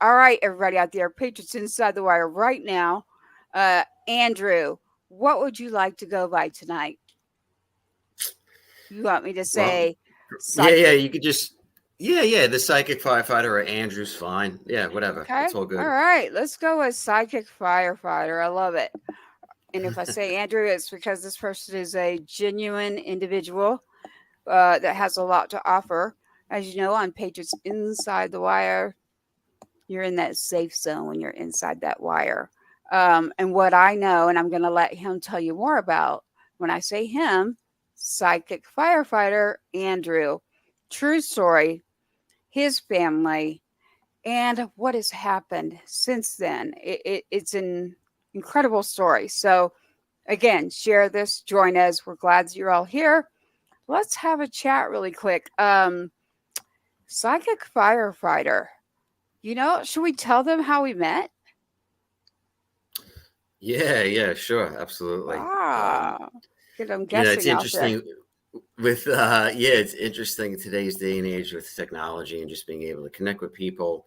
All right, everybody out there, Patriots Inside the Wire right now. Andrew, what would you like to go by tonight? You want me to Well, say yeah, psychic? you could just, yeah, the psychic firefighter or Andrew's fine. Yeah, whatever. Okay. It's all All good. right. Let's go with psychic firefighter. I love it. And if I say Andrew, it's because this person is a genuine individual that has a lot to offer. As you know, on Patriots Inside the Wire, you're in that safe zone when you're inside that wire. And what I know, and I'm going to let him tell you more about when I say him, psychic firefighter Andrew. True story, his family, and what has happened since then. It's an incredible story. So, again, share this, join us. We're glad you're all here. Let's have a chat really quick. Psychic firefighter. Should we tell them how we met? Yeah, sure, absolutely. Ah, get them It's guessing out there. interesting with, it's interesting in today's day and age with technology and just being able to connect with people.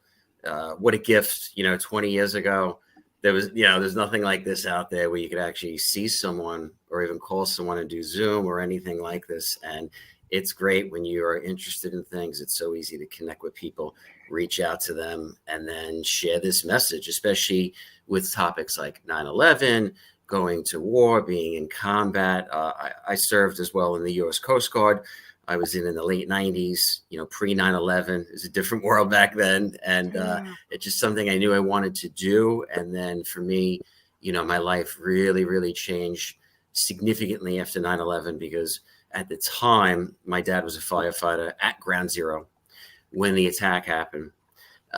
What a gift, 20 years ago, there's nothing like this out there where you could actually see someone or even call someone and do Zoom or anything like this. And it's great when you are interested in things. It's so easy to connect with people, reach out to them, and then share this message, especially with topics like 9/11, going to war, being in combat. I served as well in the U.S. Coast Guard. I was in the late 90s, pre 9/11. It was a different world back then. And Yeah. it's just something I knew I wanted to do. And then for me, my life really, really changed significantly after 9/11 because at the time, my dad was a firefighter at Ground Zero when the attack happened.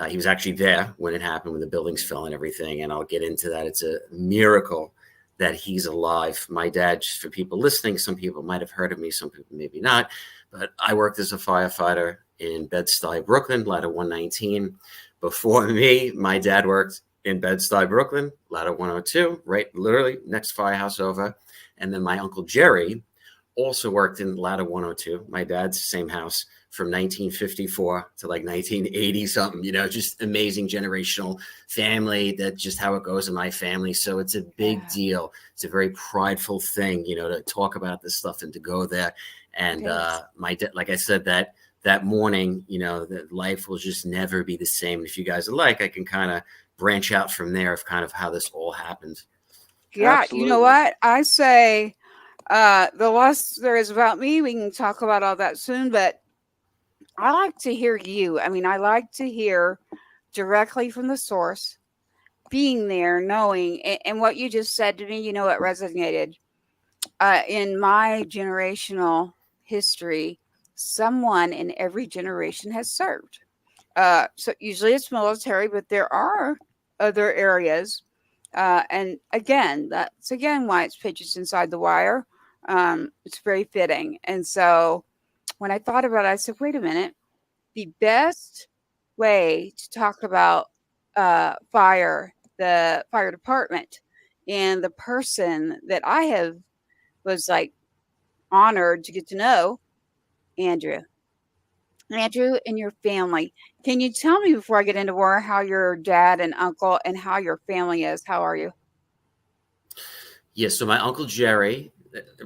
He was actually there when it happened, when the buildings fell and everything. And I'll get into that. It's a miracle that he's alive. My dad, just for people listening, some people might have heard of me, some people maybe not, but I worked as a firefighter in Bed-Stuy, Brooklyn, ladder 119. Before me, my dad worked in Bed-Stuy, Brooklyn, ladder 102, right, literally next firehouse over. And then my uncle Jerry also worked in ladder 102, my dad's same house, from 1954 to like 1980 something, just amazing generational family. That's just how it goes in my family. So it's a big Yeah, deal. It's a very prideful thing, to talk about this stuff and to go there. it And is. my dad, like I said, that morning, that life will just never be the same. If you guys are like, I can kind of branch out from there of kind of how this all happened. Yeah, you know Absolutely. what? I say the less there is about me, we can talk about all that soon, but I like to hear you. I mean, I like to hear directly from the source, being there, knowing, and what you just said to me, it resonated. In my generational history, someone in every generation has served. So usually it's military, but there are other areas. And again, that's again why it's Patriots Inside the Wire. It's very fitting. And so when I thought about it, I said, wait a minute, the best way to talk about the fire department, and the person that I have was like honored to get to know, Andrew. Andrew and your family. Can you tell me before I get into more how your dad and uncle and how your family is? How are you? Yeah, so my uncle Jerry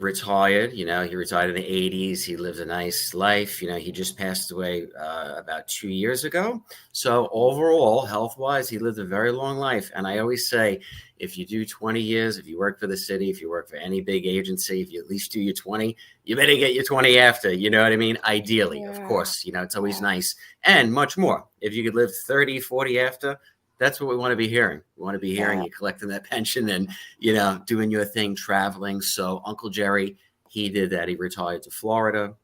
retired. He retired in the 80s. He lived a nice life. He just passed away about 2 years ago. So overall, health-wise, he lived a very long life. And I always say, if you do 20 years, if you work for the city, if you work for any big agency, if you at least do your 20, you better get your 20 after. You know what I mean? Ideally, of Yeah, course, it's always yeah, nice. And much more. If you could live 30, 40 after, that's what we want to be hearing. We want to be hearing yeah. you collecting that pension and doing your thing, traveling. So Uncle Jerry, he did that. He retired to Florida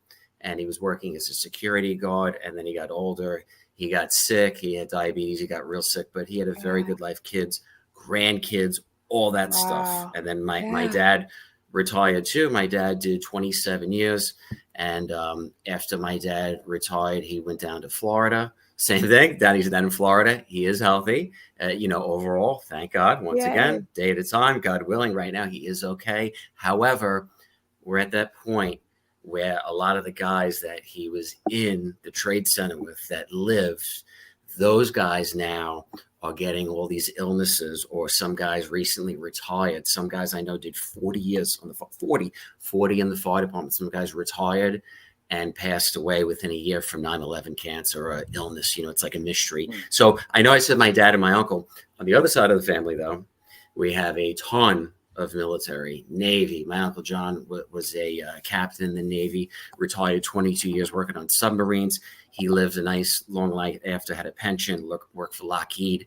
and he was working as a security guard. And then he got older. He got sick. He had diabetes. He got real sick, but he had a very Yeah. good life, kids, grandkids, all that stuff. Wow. And then my Yeah. dad retired too. My dad did 27 years. And after my dad retired, he went down to Florida. Same thing. He's down in Florida. He is healthy. Overall, thank God, once Yay. again, day at a time, God willing, right now, he is okay. However, we're at that point where a lot of the guys that he was in the trade center with that lived, those guys now are getting all these illnesses, or some guys recently retired. Some guys I know did 40 years on the 40 in the fire department. Some guys retired and passed away within a year from 9/11 cancer or illness. It's like a mystery. So I know I said my dad and my uncle. On the other side of the family, though, we have a ton of military, Navy. My Uncle John was a captain in the Navy, retired 22 years working on submarines. He lived a nice long life after, had a pension, worked for Lockheed.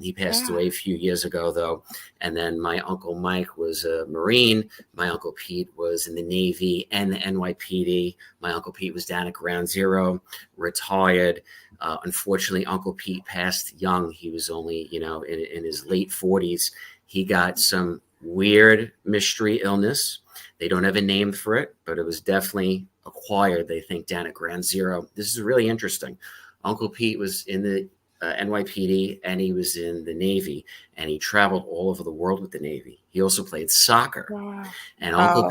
He passed away a few years ago, though. And then my Uncle Mike was a Marine. My Uncle Pete was in the Navy and the NYPD. My Uncle Pete was down at Ground Zero, retired. Unfortunately, Uncle Pete passed young. He was only, in his late 40s. He got some weird mystery illness. They don't have a name for it, but it was definitely acquired, they think, down at Ground Zero. This is really interesting. Uncle Pete was in the NYPD, and he was in the Navy, and he traveled all over the world with the Navy. He also played soccer. Wow. And Uncle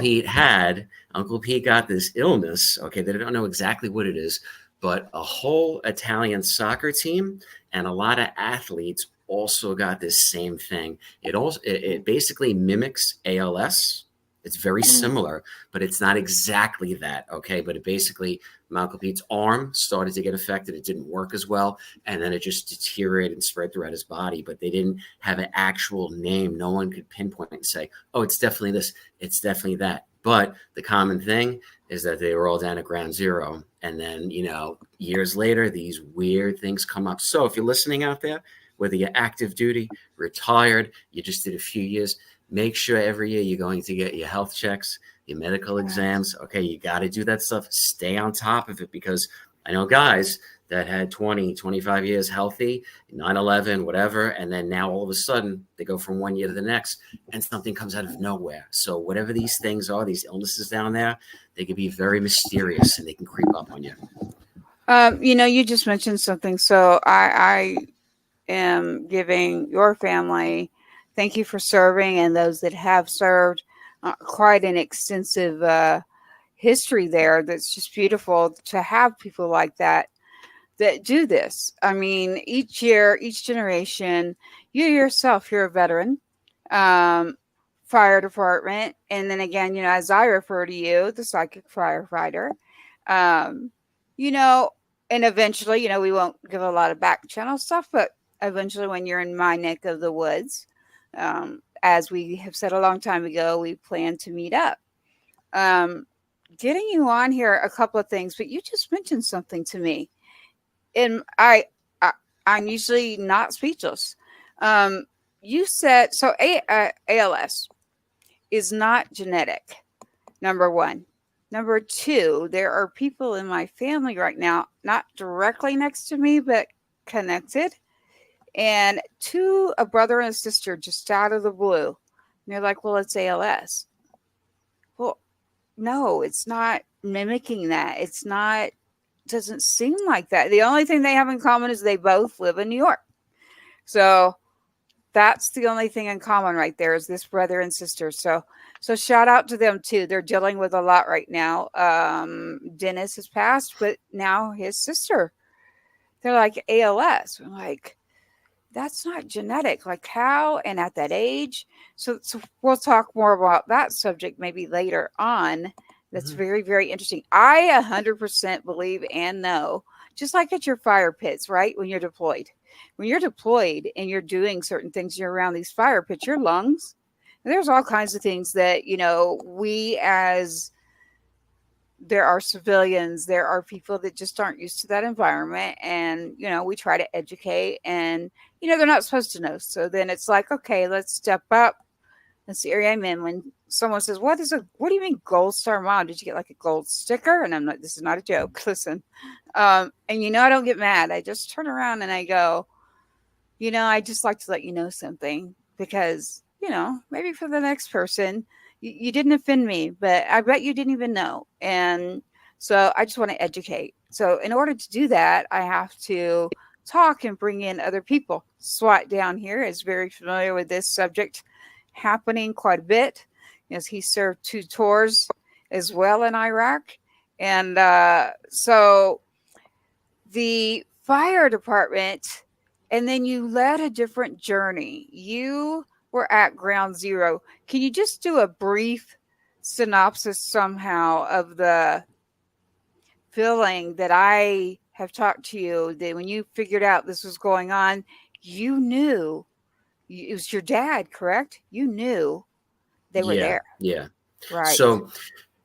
Pete got this illness. Okay, they don't know exactly what it is, but a whole Italian soccer team and a lot of athletes also got this same thing. It basically mimics ALS. It's very similar, but it's not exactly that. Okay, but it basically, Uncle Pete's arm started to get affected. It didn't work as well, and then it just deteriorated and spread throughout his body. But they didn't have an actual name. No one could pinpoint and say, "Oh, it's definitely this. It's definitely that." But the common thing is that they were all down at Ground Zero, and then years later, these weird things come up. So if you're listening out there, whether you're active duty, retired, you just did a few years, make sure every year you're going to get your health checks, your medical exams. Okay, you got to do that stuff. Stay on top of it, because I know guys that had 20, 25 years healthy, 9/11, whatever, and then now all of a sudden they go from one year to the next and something comes out of nowhere. So whatever these things are, these illnesses down there, they can be very mysterious and they can creep up on you. You just mentioned something. So I am giving your family thank you for serving, and those that have served, quite an extensive history there. That's just beautiful to have people like that do this. I mean, each year, each generation, you yourself, you're a veteran, fire department, and then again, as I refer to you, the psychic firefighter. Um, and eventually, we won't give a lot of back channel stuff, but eventually, when you're in my neck of the woods, as we have said a long time ago, we plan to meet up. Getting you on here, a couple of things, but you just mentioned something to me, and I'm usually not speechless. You said so. ALS is not genetic. Number one. Number two, there are people in my family right now, not directly next to me, but connected. And a brother and a sister, just out of the blue. And they're like, well, it's ALS. Well, no, it's not mimicking that. Doesn't seem like that. The only thing they have in common is they both live in New York. So that's the only thing in common right there, is this brother and sister. So shout out to them too. They're dealing with a lot right now. Dennis has passed, but now his sister, they're like ALS. I'm like, that's not genetic. Like how, and at that age. So we'll talk more about that subject maybe later on. That's very, very interesting. I 100% believe and know, just like at your fire pits, right? When you're deployed and you're doing certain things, you're around these fire pits, your lungs, and there's all kinds of things that, there are civilians, there are people that just aren't used to that environment. And, we try to educate, and, they're not supposed to know. So then it's like, okay, let's step up. That's the area I'm in. When someone says, what do you mean Gold Star Mom? Did you get like a gold sticker? And I'm like, this is not a joke. Listen. And I don't get mad. I just turn around and I go, I just like to let you know something, because, maybe for the next person, you didn't offend me, but I bet you didn't even know. And so I just want to educate. So in order to do that, I have to talk and bring in other people. SWAT down here is very familiar with this subject happening quite a bit, as he served 2 tours as well in Iraq. And so the fire department, and then you led a different journey. You were at ground zero. Can you just do a brief synopsis somehow of the feeling that I have talked to you that when you figured out this was going on, you knew it was your dad, correct? You knew they were Yeah, there, yeah. right? So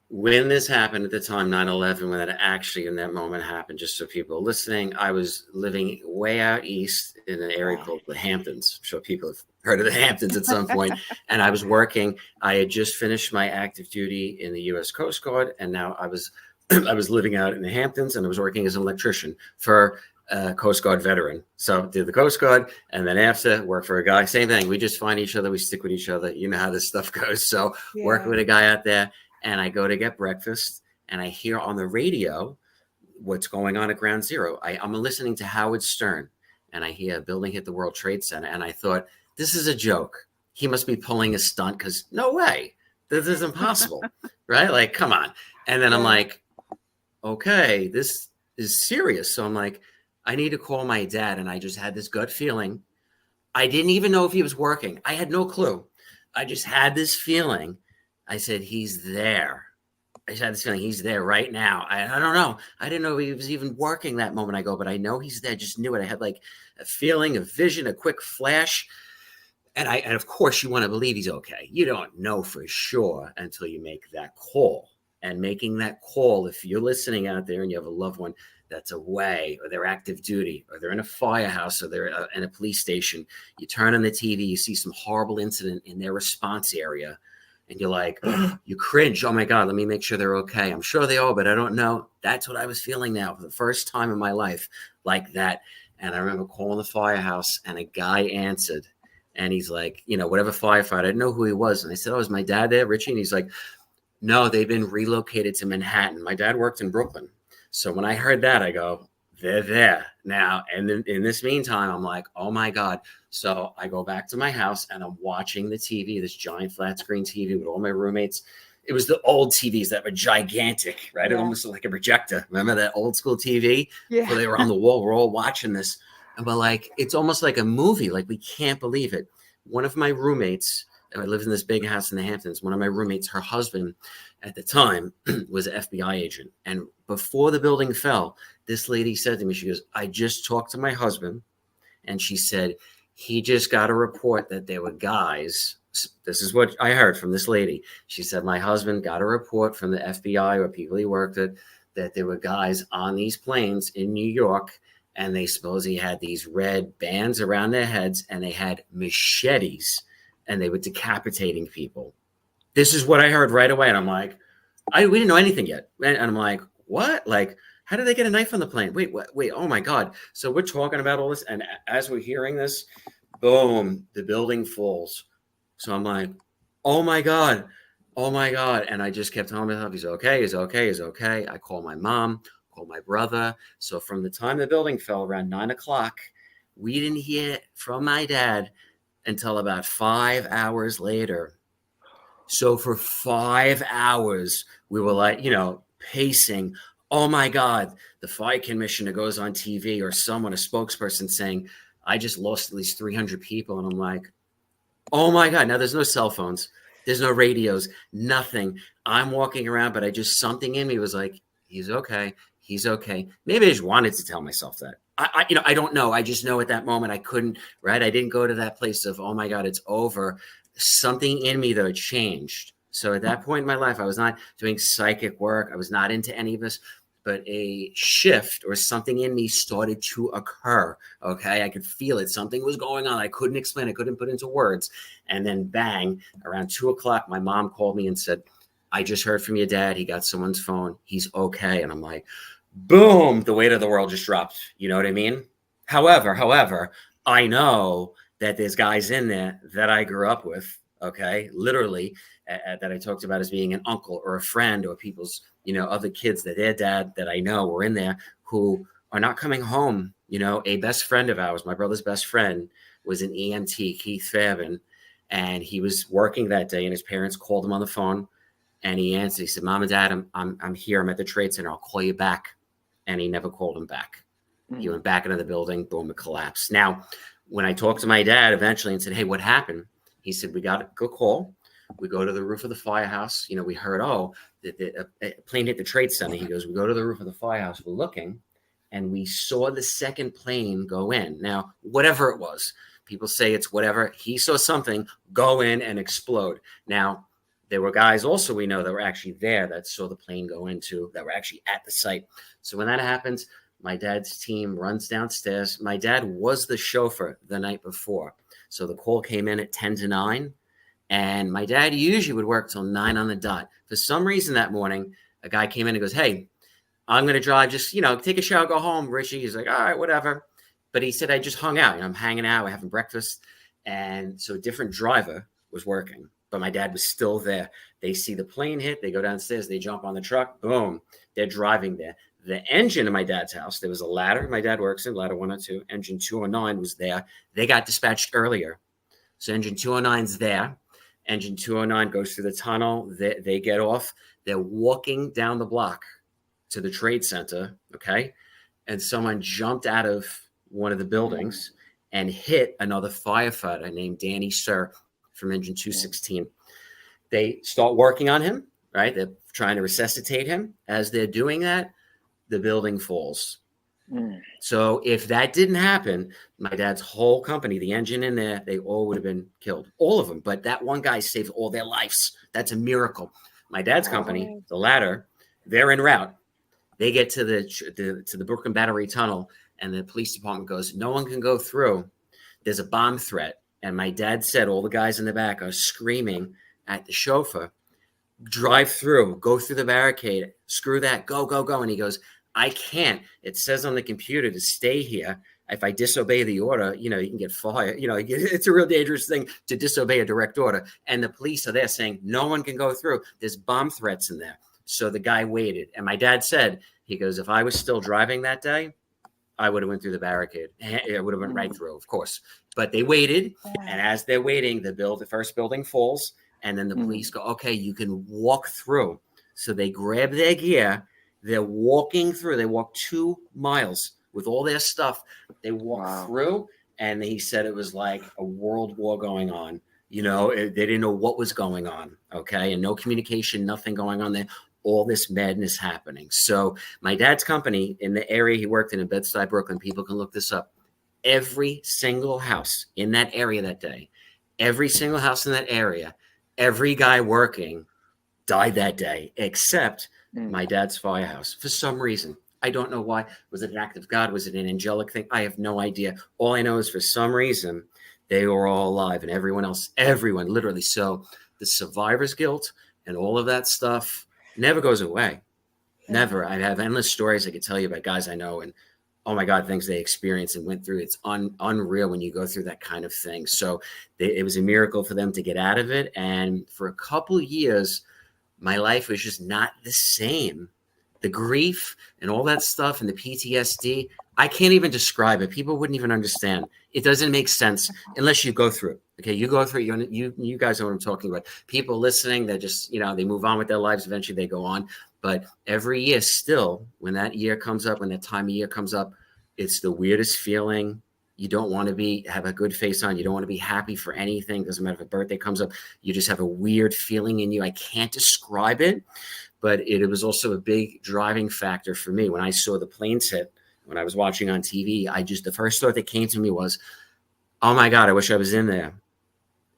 when this happened at the time, 9/11, when that actually in that moment happened, just so people are listening, I was living way out east in an area Wow. called the Hamptons. I'm sure people have heard of the Hamptons at some point. And I was working. I had just finished my active duty in the U.S. Coast Guard, and now I was I was living out in the Hamptons, and I was working as an electrician for a Coast Guard veteran. So did the Coast Guard, and then after worked for a guy. Same thing. We just find each other. We stick with each other. You know how this stuff goes. So working Yeah. with a guy out there, and I go to get breakfast, and I hear on the radio what's going on at Ground Zero. I'm listening to Howard Stern, and I hear a building hit the World Trade Center, and I thought, this is a joke. He must be pulling a stunt because no way. This is impossible, right? Like, come on. And then I'm Yeah. like, okay, this is serious. So I'm like, I need to call my dad. And I just had this gut feeling. I didn't even know if he was working. I had no clue. I just had this feeling. I said, he's there. I just had this feeling he's there right now. I don't know. I didn't know he was even working that moment. I go, but I know he's there. Just knew it. I had like a feeling, a vision, a quick flash. And of course, you want to believe he's okay. You don't know for sure until you make that call. And making that call, if you're listening out there and you have a loved one that's away, or they're active duty, or they're in a firehouse, or they're in a police station, you turn on the TV, you see some horrible incident in their response area, and you're like, you cringe. Oh my God, let me make sure they're okay. I'm sure they are, but I don't know. That's what I was feeling now for the first time in my life, like that. And I remember calling the firehouse, and a guy answered. And he's like, whatever firefighter. I didn't know who he was. And I said, oh, is my dad there, Richie? And he's like, no, they've been relocated to Manhattan. My dad worked in Brooklyn. So when I heard that, I go, they're there now. And then in this meantime, I'm like, oh my God. So I go back to my house, and I'm watching the TV, this giant flat screen TV with all my roommates. It was the old TVs that were gigantic, right? It Yeah. almost looked like a projector. Remember that old school TV? Yeah. Before they were on the wall, we're all watching this. And we're like, it's almost like a movie. Like, we can't believe it. One of my roommates, I lived in this big house in the Hamptons. One of my roommates, her husband at the time was an FBI agent. And before the building fell, this lady said to me, she goes, I just talked to my husband. And she said, he just got a report that there were guys. This is what I heard from this lady. She said, my husband got a report from the FBI or people he worked with that there were guys on these planes in New York, and they supposedly had these red bands around their heads, and they had machetes, and they were decapitating people. This is what I heard right away. And I'm like, we didn't know anything yet. And I'm like, what? Like, how did they get a knife on the plane? Wait, oh my God. So we're talking about all this. And as we're hearing this, boom, the building falls. So I'm like, oh my God. Oh my God. And I just kept telling myself, he's okay, he's okay, he's okay. I call my mom, call my brother. So from the time the building fell around 9 o'clock, we didn't hear from my dad until about 5 hours later. So for 5 hours, we were like, pacing. Oh my God, the fire commissioner goes on TV, or someone, a spokesperson, saying, I just lost at least 300 people. And I'm like, oh my God. Now there's no cell phones. There's no radios, nothing. I'm walking around, but something in me was like, he's okay. He's okay. Maybe I just wanted to tell myself that. I don't know. I just know at that moment I couldn't, right? I didn't go to that place of, oh my God, it's over. Something in me, though, changed. So at that point in my life, I was not doing psychic work. I was not into any of this, but a shift or something in me started to occur. Okay. I could feel it. Something was going on. I couldn't explain. I couldn't put into words. And then bang, around 2 o'clock, my mom called me and said, I just heard from your dad. He got someone's phone. He's okay. And I'm like, boom, the weight of the world just dropped. You know what I mean? However, I know that there's guys in there that I grew up with, okay, literally, that I talked about as being an uncle or a friend, or people's, other kids that their dad that I know were in there, who are not coming home. A best friend of ours, my brother's best friend, was an EMT, Keith Fairman, and he was working that day, and his parents called him on the phone, and he answered. He said, Mom and Dad, I'm here. I'm at the Trade Center. I'll call you back. And he never called him back. He went back into the building, boom, it collapsed. Now, when I talked to my dad eventually and said, hey, what happened? He said, we got a good call. We go to the roof of the firehouse. You know, we heard, a plane hit the Trade Center. He goes, we go to the roof of the firehouse. We're looking, and we saw the second plane go in. Now, whatever it was, people say it's whatever. He saw something go in and explode. Now, there were guys also we know that were actually there that saw the plane go into, that were actually at the site. So when that happens, my dad's team runs downstairs. My dad was the chauffeur the night before. So the call came in at 10 to 9. And my dad usually would work till 9 on the dot. For some reason that morning, a guy came in and goes, hey, I'm going to drive, just, take a shower, go home, Richie. He's like, all right, whatever. But he said, I just hung out. I'm hanging out. We're having breakfast. And so a different driver was working, but my dad was still there. They see the plane hit. They go downstairs. They jump on the truck. Boom. They're driving there. The engine in my dad's house, there was a ladder. My dad works in ladder 102. Engine 209 was there. They got dispatched earlier. So engine 209's there. Engine 209 goes through the tunnel. They get off. They're walking down the block to the Trade Center, okay? And someone jumped out of one of the buildings and hit another firefighter named Danny Sir from engine 216. They start working on him, right? They're trying to resuscitate him. As they're doing that, the building falls. So if that didn't happen, my dad's whole company, the engine in there, they all would have been killed, all of them. But that one guy saved all their lives. That's a miracle. My dad's company, the ladder, they're en route. They get to the Brooklyn Battery Tunnel, and the police department goes, no one can go through. There's a bomb threat. And my dad said all the guys in the back are screaming at the chauffeur, drive through, go through the barricade, screw that, go, go, go. And he goes, I can't. It says on the computer to stay here. If I disobey the order, you can get fired. It's a real dangerous thing to disobey a direct order. And the police are there saying no one can go through. There's bomb threats in there. So the guy waited. And my dad said, he goes, if I was still driving that day, I would have went through the barricade. It would have went right through, of course. But they waited. And as they're waiting, the first building falls. And then the police go, okay, you can walk through. So they grab their gear. They're walking through. They walk 2 miles with all their stuff. They walk through, and he said it was like a world war going on. They didn't know what was going on, okay? And no communication, nothing going on there. All this madness happening. So my dad's company, in the area he worked in Bed-Stuy, Brooklyn, people can look this up. Every single house in that area that day, every single house in that area, every guy working died that day, except my dad's firehouse. For some reason, I don't know why. Was it an act of God? Was it an angelic thing? I have no idea. All I know is for some reason, they were all alive, and everyone, literally. So the survivor's guilt and all of that stuff never goes away. Never. I have endless stories I could tell you about guys I know, and oh my God, things they experienced and went through. It's unreal when you go through that kind of thing. So it was a miracle for them to get out of it. And for a couple of years, my life was just not the same. The grief and all that stuff and the PTSD, I can't even describe it. People wouldn't even understand. It doesn't make sense unless you go through it. Okay, you go through it. You guys know what I'm talking about. People listening, they just, they move on with their lives. Eventually they go on. But every year still, when that year comes up, when that time of year comes up, it's the weirdest feeling. You don't want to have a good face on. You don't want to be happy for anything. Doesn't matter if a birthday comes up. You just have a weird feeling in you. I can't describe it, but it was also a big driving factor for me. When I saw the planes hit, when I was watching on TV, the first thought that came to me was, oh my God, I wish I was in there.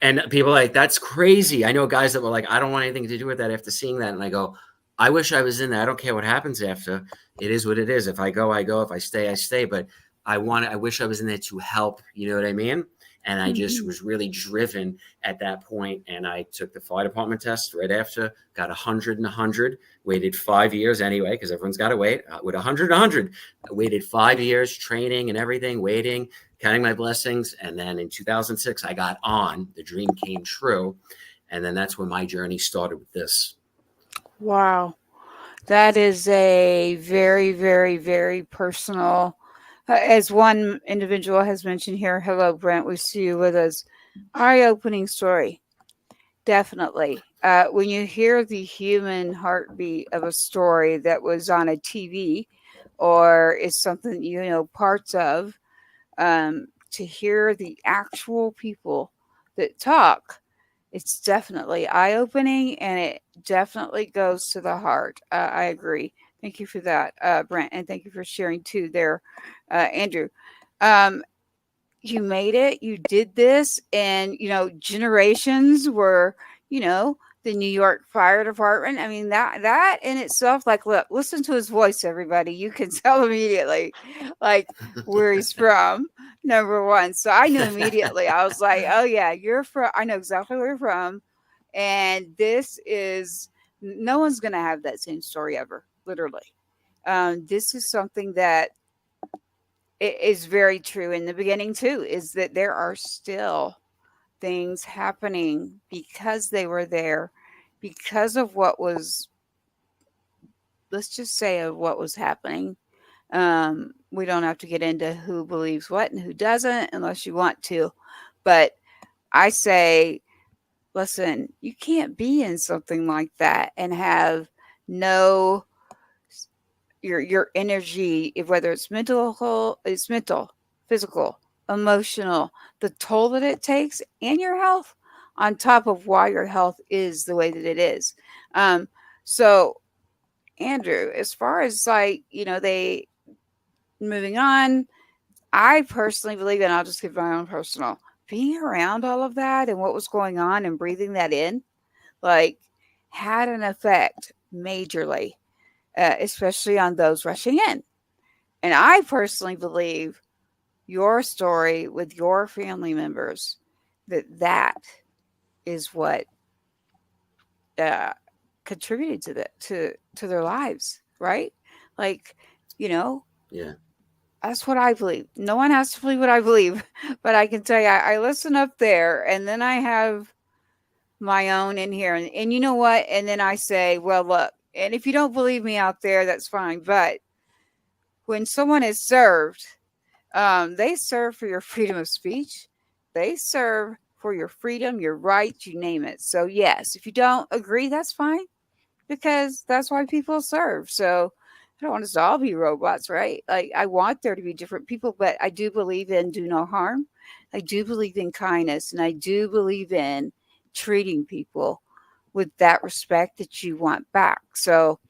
And people are like, that's crazy. I know guys that were like, I don't want anything to do with that after seeing that. And I go, I wish I was in there. I don't care what happens after. It is what it is. If I go, I go. If I stay, I stay. But I wish I was in there to help. You know what I mean? And I just was really driven at that point. And I took the fire department test right after, got 100 and 100, waited 5 years anyway, because everyone's got to wait. With 100 and 100, I waited 5 years, training and everything, waiting, counting my blessings. And then in 2006, I got on. The dream came true. And then that's when my journey started with this. Wow. That is a very, very, very personal, as one individual has mentioned here. Hello, Brent. We see you with us. Eye-opening story. Definitely. When you hear the human heartbeat of a story that was on a TV or is something, parts of, to hear the actual people that talk, it's definitely eye opening and it definitely goes to the heart. I agree. Thank you for that, Brent, and thank you for sharing too there, Andrew. Um, you made it, you did this, and generations were, you know the New York Fire Department. I mean, that in itself, like, look, listen to his voice, everybody. You can tell immediately, like, where he's from, number one. So I knew immediately. I was like, oh yeah, you're from, I know exactly where you're from. And this is, no one's gonna have that same story ever, literally. This is something that it is very true in the beginning too, is that there are still things happening because they were there, because of what was, let's just say, of what was happening. We don't have to get into who believes what and who doesn't unless you want to, but I say, listen, you can't be in something like that and have no, your energy, whether it's mental, physical, emotional, the toll that it takes, and your health, on top of why your health is the way that it is. So Andrew, as far as, like, they moving on, I personally believe, and I'll just give my own personal, being around all of that and what was going on and breathing that in, like, had an effect majorly, especially on those rushing in. And I personally believe your story with your family members, that is what, uh, contributed to to their lives, right? Like, you know, Yeah. that's what I believe. No one has to believe what I believe, but I can tell you, I listen up there, and then I have my own in here, and you know what? And then I say, well, look, and if you don't believe me out there, that's fine. But when someone is served, they serve for your freedom of speech. They serve for your freedom, your rights, you name it. So yes, if you don't agree, that's fine, because that's why people serve. So I don't want us to all be robots, right? Like, I want there to be different people, but I do believe in do no harm. I do believe in kindness, and I do believe in treating people with that respect that you want back. So,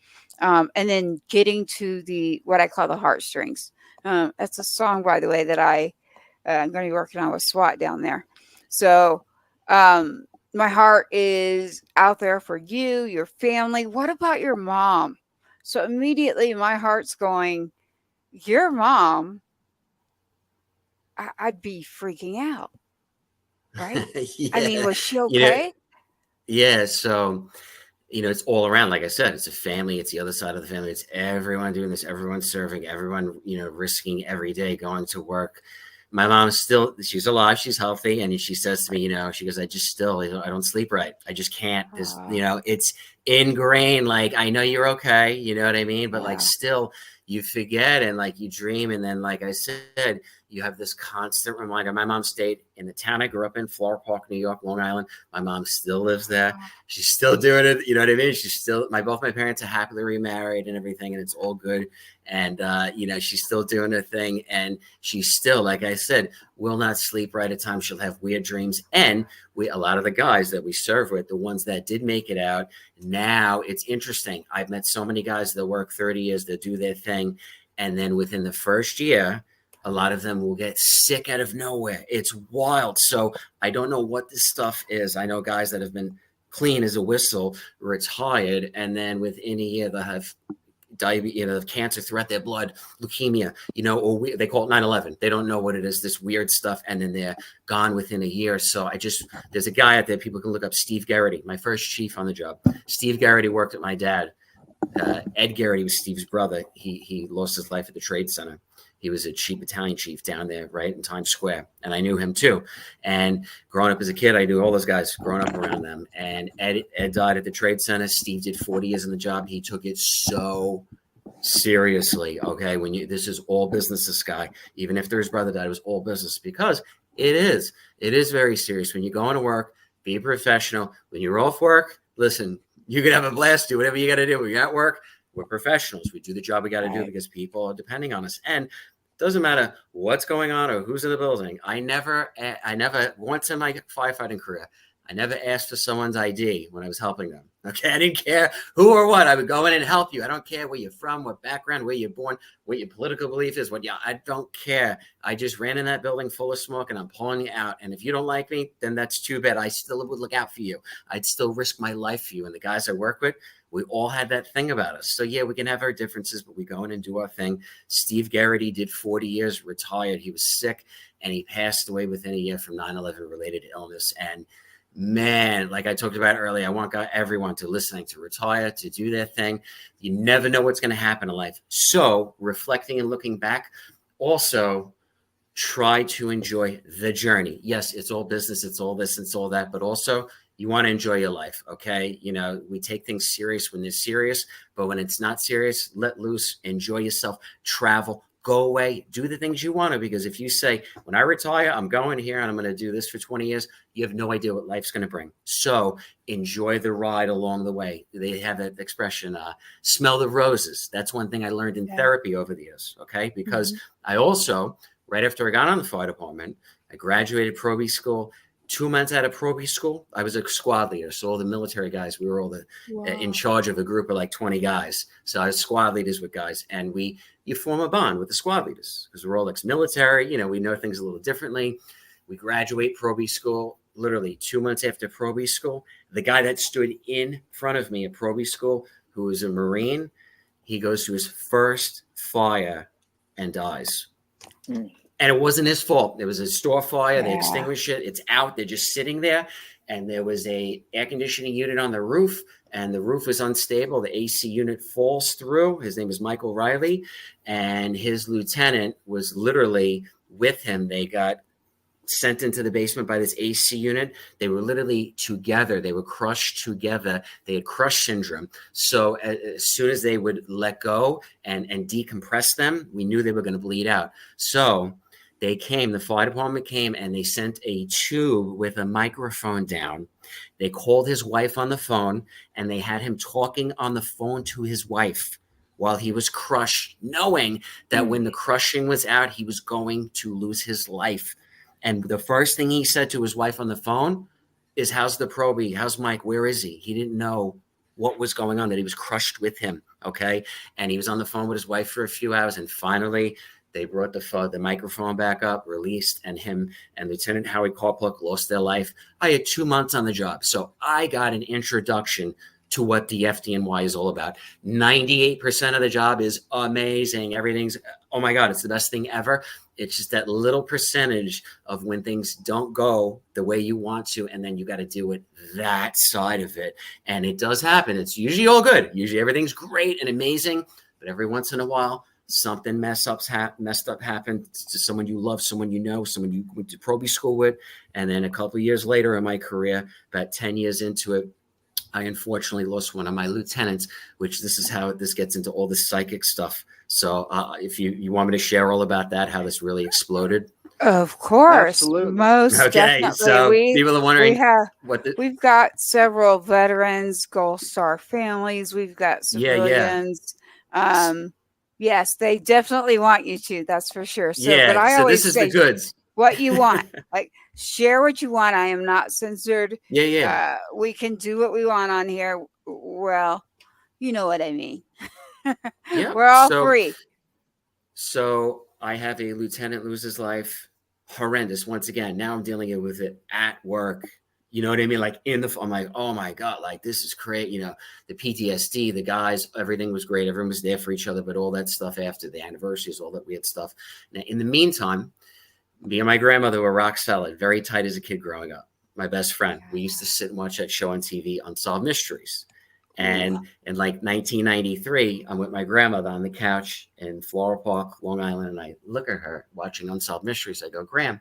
and then getting to the, what I call the heartstrings. That's a song, by the way, that I'm going to be working on with SWAT down there. So, my heart is out there for you, your family. What about your mom? So immediately my heart's going, your mom, I'd be freaking out, right? I mean, Yeah. was she You know, okay? yeah. So, it's all around. Like I said, it's a family. It's the other side of the family. It's everyone doing this. Everyone serving. Everyone, risking every day going to work. My mom's still, she's alive. She's healthy. And she says to me, she goes, I just still, I don't sleep right. I just can't. This, Uh, it's ingrained. Like, I know you're okay. You know what I mean? But like, yeah. still, you forget, and like you dream. And then, like I said, you have this constant reminder. My mom stayed in the town I grew up in, Flower Park, New York, Long Island. My mom still lives there. She's still doing it. You know what I mean? She's still, both my parents are happily remarried and everything, and it's all good. And, she's still doing her thing. And she's still, like I said, will not sleep right at times. She'll have weird dreams. And a lot of the guys that we serve with, the ones that did make it out, now it's interesting. I've met so many guys that work 30 years, that do their thing. And then within the first year, a lot of them will get sick out of nowhere. It's wild. So I don't know what this stuff is. I know guys that have been clean as a whistle, retired, and then within a year they'll have diabetes, cancer throughout their blood, leukemia, or they call it 9/11. They don't know what it is, this weird stuff, and then they're gone within a year. So there's a guy out there, people can look up, Steve Garrity, my first chief on the job. Steve Garrity worked with my dad. Ed Garrity was Steve's brother. He lost his life at the Trade Center. He was a battalion chief down there, right in Times Square, and I knew him too. And growing up as a kid, I knew all those guys growing up around them. And Ed died at the Trade Center. Steve did 40 years in the job. He took it so seriously. Okay, this is all business. This guy, even if his brother died, it was all business, because it is very serious. When you're going to work, be professional. When you're off work, listen, you can have a blast, do whatever you got to do. When you're at work, We're professionals. We do the job we got to do Right. because people are depending on us. And it doesn't matter what's going on or who's in the building. I never, once in my firefighting career, I never asked for someone's ID when I was helping them. Okay. I didn't care who or what. I would go in and help you. I don't care where you're from, what background, where you're born, what your political belief is, I don't care. I just ran in that building full of smoke and I'm pulling you out. And if you don't like me, then that's too bad. I still would look out for you. I'd still risk my life for you. And the guys I work with, we all had that thing about us. So yeah, we can have our differences, but we go in and do our thing. Steve Garrity did 40 years, retired. He was sick and he passed away within a year from 9/11 related illness. And man, like I talked about earlier, I want everyone to listening to retire, to do their thing. You never know what's going to happen in life. So reflecting and looking back, also try to enjoy the journey. Yes, it's all business, it's all this, it's all that, but also you want to enjoy your life. Okay. We take things serious when they're serious, but when it's not serious, let loose, enjoy yourself, travel, go away, do the things you want to, because if you say, when I retire, I'm going here and I'm going to do this for 20 years, you have no idea what life's going to bring. So enjoy the ride along the way. They have that expression, smell the roses. That's one thing I learned in therapy over the years. Okay. Because I also, right after I got on the fire department, I graduated probie school. 2 months out of probie school, I was a squad leader. So all the military guys, we were all in charge of a group of like 20 guys. So I was squad leaders with guys, and you form a bond with the squad leaders because we're all ex-military. We know things a little differently. We graduate probie school. Literally 2 months after probie school, the guy that stood in front of me at probie school, who was a Marine, he goes to his first fire and dies. And it wasn't his fault. There was a store fire. They extinguished it. It's out. They're just sitting there. And there was a air conditioning unit on the roof, and the roof was unstable. The AC unit falls through. His name is Michael Riley, and his lieutenant was literally with him. They got sent into the basement by this AC unit. They were literally together. They were crushed together. They had crush syndrome. So as soon as they would let go and decompress them, we knew they were going to bleed out. So the fire department came, and they sent a tube with a microphone down. They called his wife on the phone, and they had him talking on the phone to his wife while he was crushed, knowing that when the crushing was out, he was going to lose his life. And the first thing he said to his wife on the phone is, "How's the probie? How's Mike? Where is he?" He didn't know what was going on, that he was crushed with him. Okay. And he was on the phone with his wife for a few hours, and finally they brought the microphone back up, released, and him and Lieutenant Howard Karpluk lost their life. I had 2 months on the job. So I got an introduction to what the FDNY is all about. 98% of the job is amazing. Everything's, oh my God, it's the best thing ever. It's just that little percentage of when things don't go the way you want to, and then you got to deal with that side of it. And it does happen. It's usually all good. Usually everything's great and amazing, but every once in a while, something messed up happened to someone you love, someone you know, someone you went to probie school with. And then a couple of years later in my career, about 10 years into it, I unfortunately lost one of my lieutenants, which this is how this gets into all this psychic stuff. So if you want me to share all about that, how this really exploded. Of course. Absolutely. Most definitely. So people are wondering we've got several veterans, Gold Star families. We've got civilians. Yes, they definitely want you to. That's for sure. So, but I always this is say, the goods. What you want, like share what you want. I am not censored. Yeah. We can do what we want on here. Well, you know what I mean. Yeah. We're all free. So I have a lieutenant lose his life. Horrendous. Once again, now I'm dealing with it at work. You know what I mean? Like I'm like, oh my God, like this is great. The PTSD, the guys, everything was great. Everyone was there for each other, but all that stuff after the anniversaries, all that weird stuff. Now, in the meantime, me and my grandmother were rock solid, very tight as a kid growing up. My best friend, we used to sit and watch that show on TV, Unsolved Mysteries. And in like 1993, I'm with my grandmother on the couch in Floral Park, Long Island, and I look at her watching Unsolved Mysteries. I go, Gram,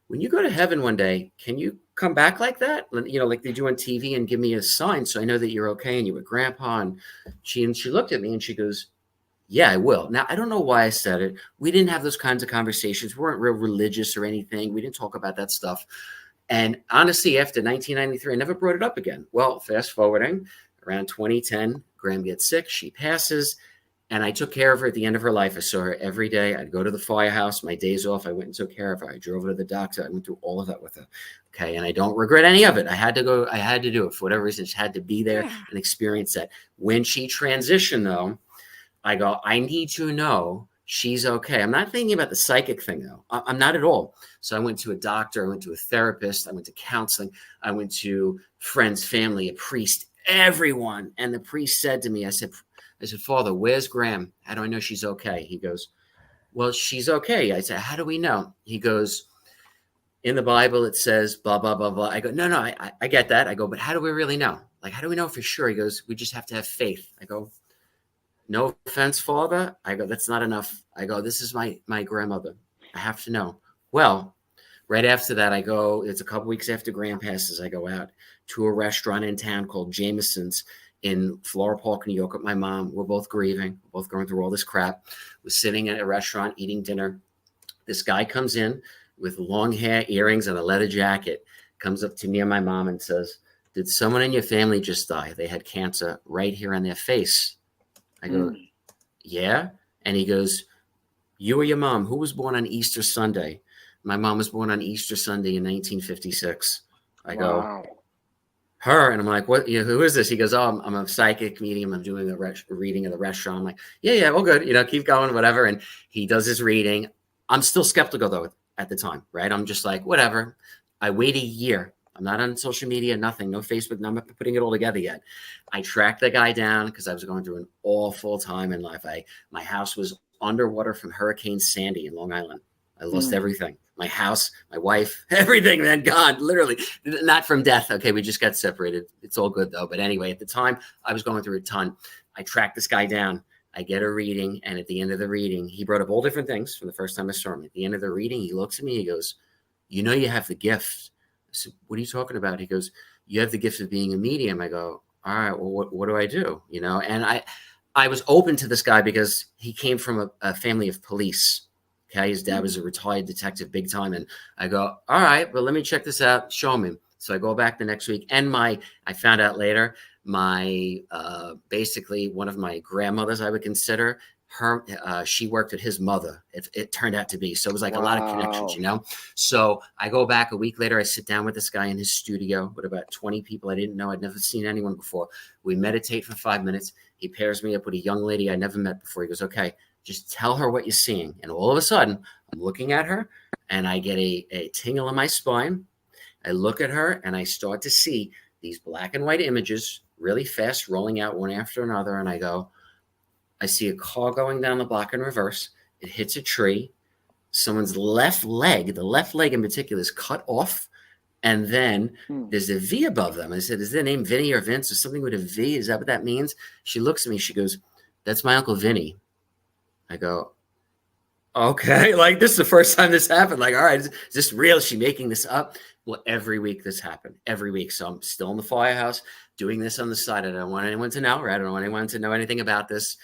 when you go to heaven one day, can you come back like that? Like they do on TV, and give me a sign so I know that you're okay and you're with Grandpa. And she looked at me and she goes, yeah, I will. Now, I don't know why I said it. We didn't have those kinds of conversations. We weren't real religious or anything. We didn't talk about that stuff. And honestly, after 1993, I never brought it up again. Well, fast forwarding, around 2010, Graham gets sick. She passes. And I took care of her at the end of her life. I saw her every day. I'd go to the firehouse. My days off, I went and took care of her. I drove her to the doctor. I went through all of that with her. Okay. And I don't regret any of it. I had to go. I had to do it for whatever reason. She had to be there Yeah. and experience that. When she transitioned, though, I go, I need to know she's okay. I'm not thinking about the psychic thing, though. I'm not at all. So I went to a doctor. I went to a therapist. I went to counseling. I went to friends, family, a priest, everyone. And the priest said to me, I said, Father, where's Graham? How do I know she's okay? He goes, well, she's okay. I said, how do we know? He goes, in the Bible, it says blah, blah, blah, blah. I go, no, I get that. I go, but how do we really know? Like, how do we know for sure? He goes, we just have to have faith. I go, no offense, Father. I go, that's not enough. I go, this is my grandmother. I have to know. Well, right after that, I go, it's a couple weeks after Graham passes, I go out to a restaurant in town called Jameson's in Floral Park, New York with my mom. We're both grieving. We're both going through all this crap. We're sitting at a restaurant eating dinner. This guy comes in with long hair, earrings, and a leather jacket, comes up to me and my mom and says, did someone in your family just die? They had cancer right here on their face. I go, yeah. And he goes, you or your mom, who was born on Easter Sunday? My mom was born on Easter Sunday in 1956. I go, her. And I'm like, what, who is this? He goes, oh, I'm a psychic medium. I'm doing a reading of the restaurant. I'm like, yeah, well, good. Keep going, whatever. And he does his reading. I'm still skeptical though at the time, right? I'm just like, whatever. I wait a year. I'm not on social media, nothing, no Facebook. I'm not putting it all together yet. I tracked the guy down because I was going through an awful time in life. My house was underwater from Hurricane Sandy in Long Island. I lost everything. My house, my wife, everything, man, gone, literally. Not from death. Okay, we just got separated. It's all good, though. But anyway, at the time, I was going through a ton. I tracked this guy down. I get a reading, and at the end of the reading, he brought up all different things from the first time I saw him. At the end of the reading, he looks at me. He goes, you have the gift. I said, what are you talking about? He goes, you have the gift of being a medium. I go, all right, well, what do I do? And I was open to this guy because he came from a family of police. Okay, his dad was a retired detective, big time. And I go, all right, well, let me check this out. Show me. So I go back the next week. And I found out later, basically one of my grandmothers, I would consider her, she worked with his mother. It turned out to be. So it was like a lot of connections, So I go back a week later. I sit down with this guy in his studio with about 20 people I didn't know. I'd never seen anyone before. We meditate for 5 minutes. He pairs me up with a young lady I never met before. He goes, okay, just tell her what you're seeing. And all of a sudden, I'm looking at her and I get a tingle in my spine. I look at her and I start to see these black and white images really fast rolling out one after another. And I go, I see a car going down the block in reverse. It hits a tree. Someone's left leg, the left leg in particular, is cut off. And then there's a V above them. I said, is their name Vinny or Vince or something with a V? Is that what that means? She looks at me. She goes, that's my Uncle Vinny. I go, okay, like this is the first time this happened. Like, all right, is this real? Is she making this up? Well, every week this happened, every week. So I'm still in the firehouse doing this on the side. I don't want anyone to know, right? I don't want anyone to know anything about this.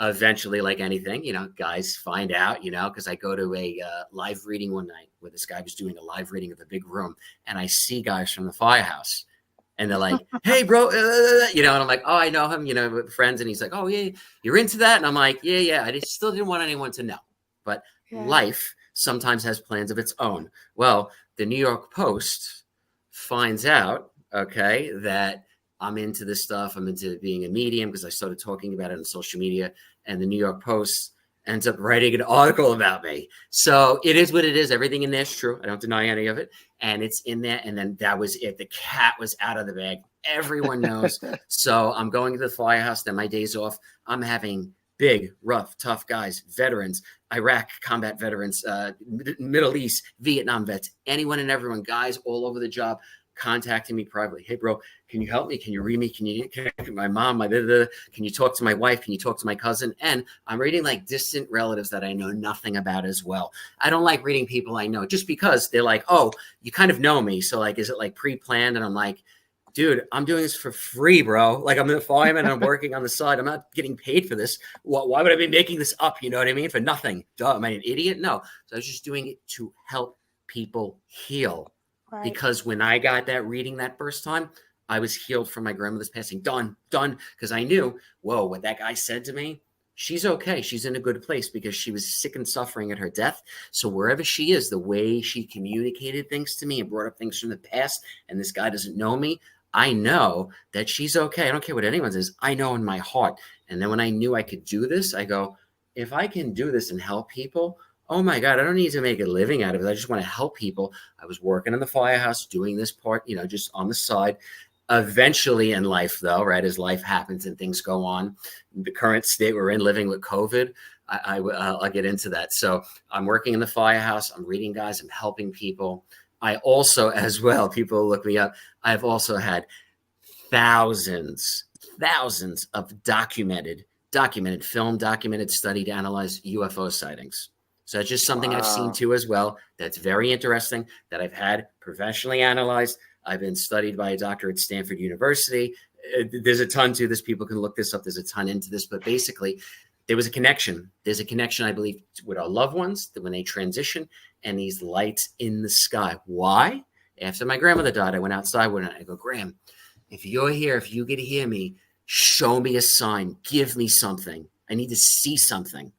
Eventually, like anything, guys find out, because I go to a live reading one night where this guy was doing a live reading of the big room. And I see guys from the firehouse. And they're like, hey, bro, and I'm like, oh, I know him, with friends. And he's like, oh, yeah, you're into that? And I'm like, yeah. I still didn't want anyone to know. But life sometimes has plans of its own. Well, the New York Post finds out, okay, that I'm into this stuff. I'm into being a medium because I started talking about it on social media. And the New York Post ends up writing an article about me. So it is what it is. Everything in there is true. I don't deny any of it. And it's in there. And then that was it. The cat was out of the bag. Everyone knows. So I'm going to the firehouse. Then my days off, I'm having big, rough, tough guys, veterans, Iraq combat veterans, Middle East, Vietnam vets, anyone and everyone, guys all over the job contacting me privately. Hey, bro, can you help me? Can you read me? Can you my mom, can you talk to my wife? Can you talk to my cousin? And I'm reading like distant relatives that I know nothing about as well. I don't like reading people I know just because they're like, oh, you kind of know me. So like, is it like pre-planned? And I'm like, dude, I'm doing this for free, bro. Like I'm a fireman and I'm working on the side. I'm not getting paid for this. Why would I be making this up? You know what I mean? For nothing. Duh, am I an idiot? No. So I was just doing it to help people heal. Right. Because when I got that reading that first time, I was healed from my grandmother's passing. Done. Because I knew, whoa, what that guy said to me, she's okay. She's in a good place because she was sick and suffering at her death. So wherever she is, the way she communicated things to me and brought up things from the past, and this guy doesn't know me, I know that she's okay. I don't care what anyone says. I know in my heart. And then when I knew I could do this, I go, if I can do this and help people, oh my God, I don't need to make a living out of it. I just want to help people. I was working in the firehouse, doing this part, just on the side. Eventually in life, though, right, as life happens and things go on, the current state we're in, living with COVID, I'll get into that. So I'm working in the firehouse. I'm reading guys. I'm helping people. I also, as well, people look me up, I've also had thousands of documented film, documented, studied, analyzed UFO sightings. So that's just something I've seen too as well. That's very interesting, that I've had professionally analyzed. I've been studied by a doctor at Stanford University. There's a ton to this. People can look this up. There's a ton into this. But basically, there was a connection. There's a connection, I believe, with our loved ones that when they transition and these lights in the sky. Why? After my grandmother died, I went outside one night. I go, Graham, if you're here, if you could hear me, show me a sign. Give me something. I need to see something.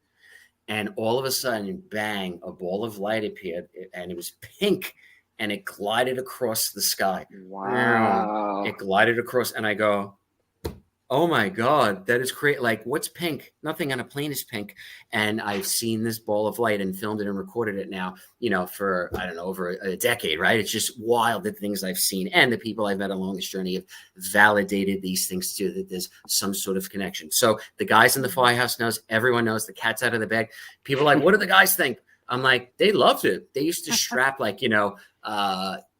And all of a sudden, bang, a ball of light appeared, and it was pink, and it glided across the sky. Wow. It glided across, and I go, oh my God, that is crazy. Like, what's pink? Nothing on a plane is pink. And I've seen this ball of light and filmed it and recorded it now, for, I don't know, over a decade, right? It's just wild, the things I've seen. And the people I've met along this journey have validated these things too, that there's some sort of connection. So the guys in the firehouse knows, everyone knows, the cat's out of the bag. People are like, what do the guys think? I'm like, they loved it. They used to strap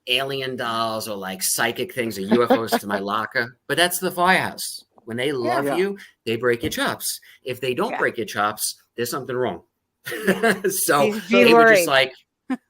alien dolls or like psychic things or UFOs to my locker. But that's the firehouse. When they love you, they break your chops. If they don't break your chops, there's something wrong. So they were just like,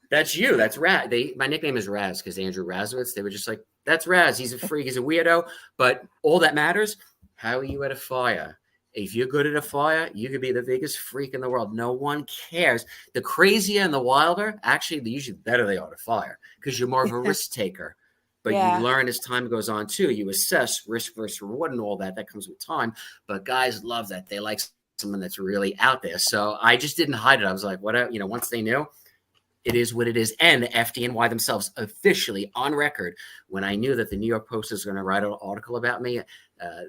that's you. That's Raz. My nickname is Raz because Andrew Razowitz. They were just like, that's Raz. He's a freak. He's a weirdo. But all that matters, how are you at a fire? If you're good at a fire, you could be the biggest freak in the world. No one cares. The crazier and the wilder, actually, the usually better they are at a fire because you're more of a risk taker. But you learn as time goes on, too. You assess risk versus reward and all that. That comes with time. But guys love that. They like someone that's really out there. So I just didn't hide it. I was like, whatever. Once they knew, it is what it is. And the FDNY themselves officially on record, when I knew that the New York Post was going to write an article about me,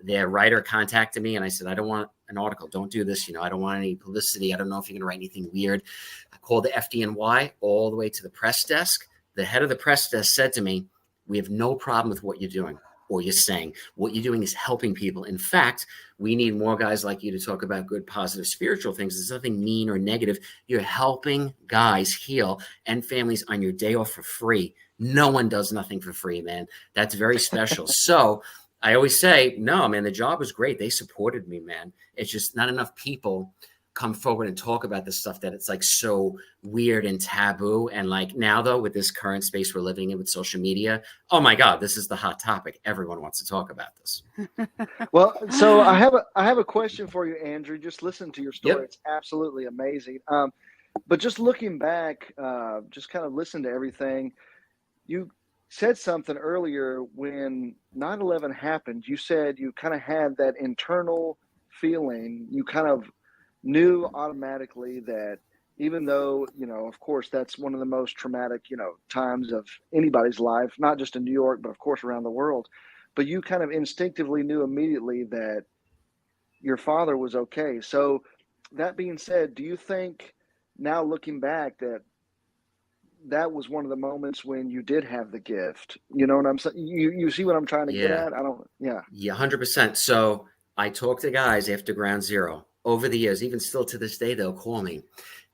their writer contacted me. And I said, I don't want an article. Don't do this. I don't want any publicity. I don't know if you're going to write anything weird. I called the FDNY all the way to the press desk. The head of the press desk said to me, we have no problem with what you're doing or you're saying. What you're doing is helping people. In fact, we need more guys like you to talk about good, positive, spiritual things. There's nothing mean or negative. You're helping guys heal and families on your day off for free. No one does nothing for free, man. That's very special. So I always say, no, man, the job was great. They supported me, man. It's just not enough people come forward and talk about this stuff that it's like so weird and taboo. And like now, though, with this current space we're living in with social media, oh my God, this is the hot topic. Everyone wants to talk about this. Well, so I have a question for you, Andrew. Just listen to your story. Yep. It's absolutely amazing. But just looking back, just kind of listen to everything. You said something earlier when 9/11 happened. You said you kind of had that internal feeling. You kind of knew automatically that even though, of course, that's one of the most traumatic, times of anybody's life, not just in New York, but of course around the world. But you kind of instinctively knew immediately that your father was okay. So that being said, do you think now looking back that was one of the moments when you did have the gift? You know what I'm saying? You see what I'm trying to get at? Yeah, 100%. So I talk to guys after Ground Zero. Over the years, even still to this day, they'll call me.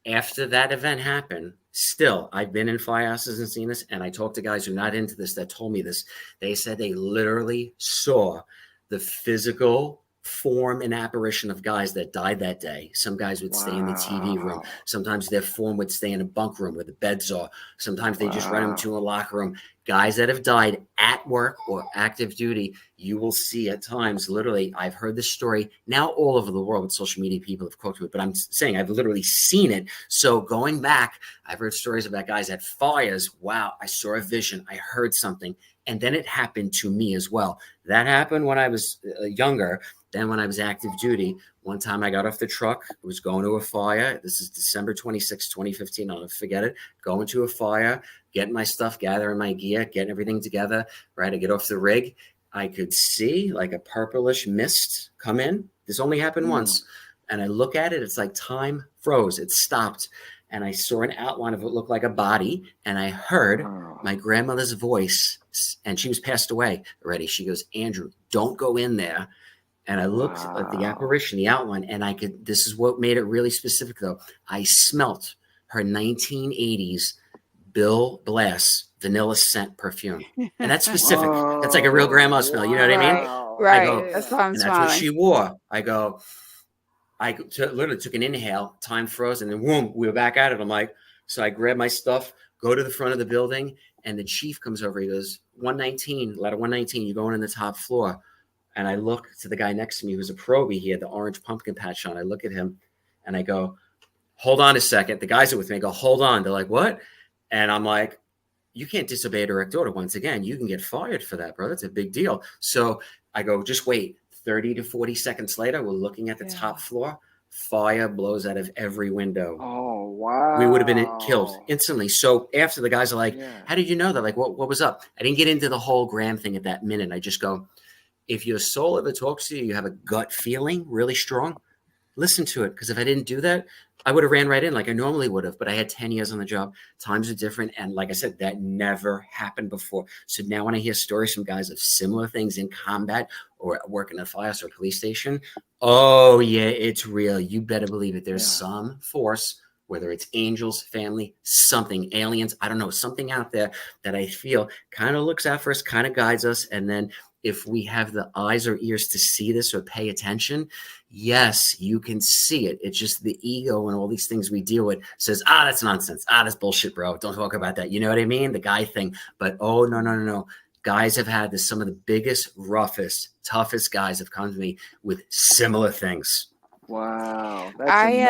After that event happened, still, I've been in firehouses and seen this, and I talked to guys who are not into this that told me this. They said they literally saw the physical form and apparition of guys that died that day. Some guys would stay in the TV room. Sometimes their form would stay in a bunk room where the beds are. Sometimes they just run them to a locker room. guys that have died at work or active duty, you will see at times, literally, I've heard this story now all over the world with social media, people have quoted it, but I'm saying I've literally seen it. So going back, I've heard stories about guys at fires. Wow, I saw a vision. I heard something. And then it happened to me as well. That happened when I was younger. Then when I was active duty, one time I got off the truck, I was going to a fire. This is December 26, 2015. I'll never forget it. Going to a fire, getting my stuff, gathering my gear, getting everything together, right? I get off the rig. I could see like a purplish mist come in. This only happened once. And I look at it, it's like time froze. It stopped. And I saw an outline of what looked like a body. And I heard my grandmother's voice, and she was passed away already. She goes, Andrew, don't go in there. And I looked at the apparition, the outline, and I could, this is what made it really specific though. I smelt her 1980s Bill Blass vanilla scent perfume. And that's specific. That's like a real grandma smell. You know what I mean? Right. I go, That's why I'm and smiling. that's what she wore. I go, I literally took an inhale, time froze, and then boom, we were back at it. I'm like, so I grab my stuff, go to the front of the building, and the chief comes over. He goes, 119, ladder 119, you're going in the top floor. And I look to the guy next to me who's a probie. He had the orange pumpkin patch on. I look at him and I go, hold on a second. The guys are with me. I go, hold on. They're like, what? And I'm like, you can't disobey a direct order. Once again, you can get fired for that, bro. That's a big deal. So I go, just wait. 30 to 40 seconds later, we're looking at the top floor. Fire blows out of every window. Oh, wow. We would have been killed instantly. So after the guys are like, how did you know that? Like, what was up? I didn't get into the whole Graham thing at that minute. I just go, if your soul ever talks to you, you have a gut feeling really strong, listen to it. Because if I didn't do that, I would have ran right in like I normally would have. But I had 10 years on the job. Times are different. And like I said, that never happened before. So now when I hear stories from guys of similar things in combat or working in a fire or police station, oh, yeah, it's real. You better believe it. There's some force, whether it's angels, family, something, aliens, I don't know, something out there that I feel kind of looks out for us, kind of guides us. And then if we have the eyes or ears to see this or pay attention, yes, you can see it. It's just the ego and all these things we deal with says, that's nonsense. That's bullshit, bro. Don't talk about that. You know what I mean? The guy thing. But oh, no. Guys have had this. Some of the biggest, roughest, toughest guys have come to me with similar things. Wow. That's amazing.